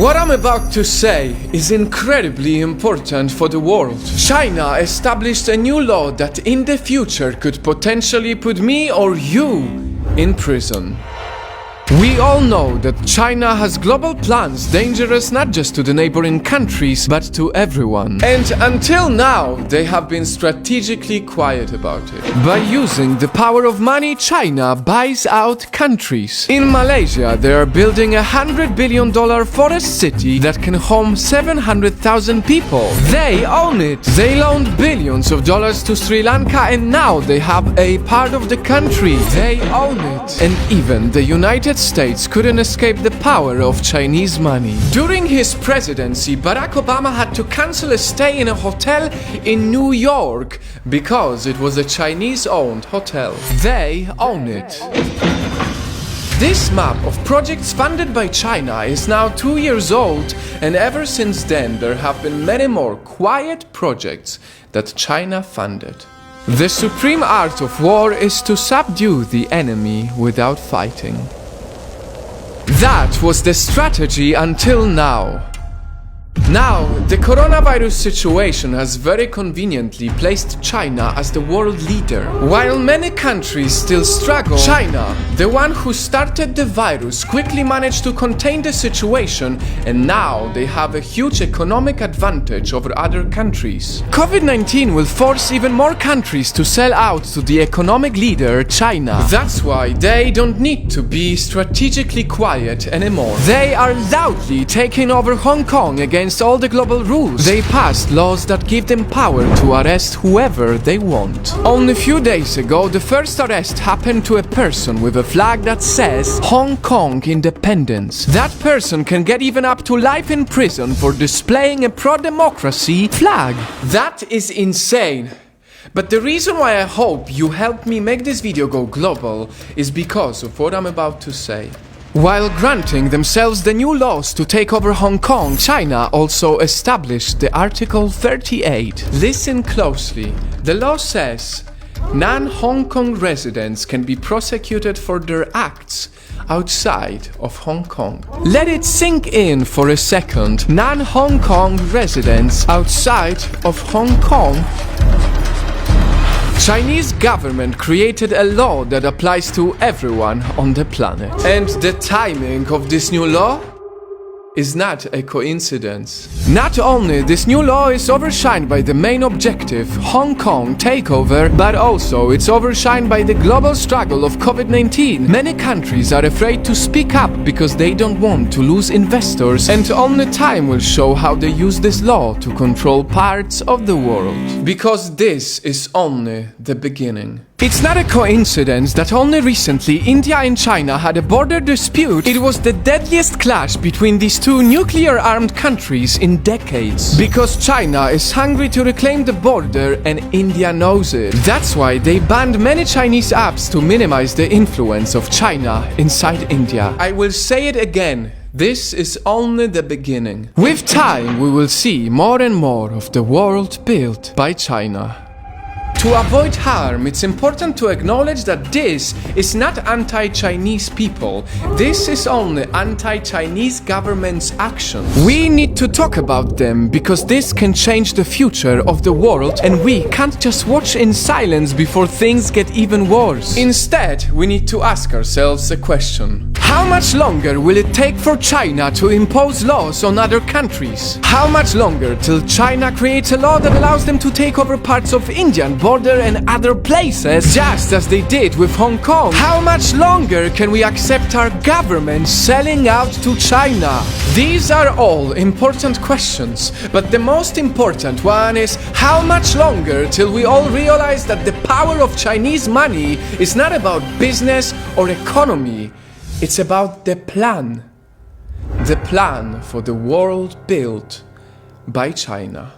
What I'm about to say is incredibly important for the world. China established a new law that in the future could potentially put me or you in prison. We all know that China has global plans dangerous not just to the neighboring countries, but to everyone. And until now, they have been strategically quiet about it. By using the power of money, China buys out countries. In Malaysia, they are building a $100 billion forest city that can home 700,000 people. They own it. They loaned billions of dollars to Sri Lanka and now they have a part of the country. They own it. And even the United States couldn't escape the power of Chinese money. During his presidency, Barack Obama had to cancel a stay in a hotel in New York because it was a Chinese-owned hotel. They own it. This map of projects funded by China is now 2 years old, and ever since then there have been many more quiet projects that China funded. The supreme art of war is to subdue the enemy without fighting. That was the strategy until now. Now, the coronavirus situation has very conveniently placed China as the world leader. While many countries still struggle, China, the one who started the virus, quickly managed to contain the situation, and now they have a huge economic advantage over other countries. COVID-19 will force even more countries to sell out to the economic leader, China. That's why they don't need to be strategically quiet anymore. They are loudly taking over Hong Kong against all the global rules. They passed laws that give them power to arrest whoever they want. Only a few days ago, the first arrest happened to a person with a flag that says Hong Kong Independence. That person can get even up to life in prison for displaying a pro-democracy flag. That is insane. But the reason why I hope you help me make this video go global is because of what I'm about to say. While granting themselves the new laws to take over Hong Kong, China also established the Article 38. Listen closely. The law says non-Hong Kong residents can be prosecuted for their acts outside of Hong Kong. Let it sink in for a second. Non-Hong Kong residents outside of Hong Kong. Chinese government created a law that applies to everyone on the planet. And the timing of this new law is not a coincidence. Not only this new law is overshined by the main objective, Hong Kong takeover, but also it's overshined by the global struggle of COVID-19. Many countries are afraid to speak up because they don't want to lose investors, and only time will show how they use this law to control parts of the world. Because this is only the beginning. It's not a coincidence that only recently India and China had a border dispute. It was the deadliest clash between these two nuclear-armed countries in decades. Because China is hungry to reclaim the border and India knows it. That's why they banned many Chinese apps to minimize the influence of China inside India. I will say it again. This is only the beginning. With time, we will see more and more of the world built by China. To avoid harm, it's important to acknowledge that this is not anti-Chinese people. This is only anti-Chinese government's action. We need to talk about them because this can change the future of the world, and we can't just watch in silence before things get even worse. Instead, we need to ask ourselves a question. How much longer will it take for China to impose laws on other countries? How much longer till China creates a law that allows them to take over parts of Indian border and other places, just as they did with Hong Kong? How much longer can we accept our government selling out to China? These are all important questions, but the most important one is how much longer till we all realize that the power of Chinese money is not about business or economy. It's about the plan. The plan for the world built by China.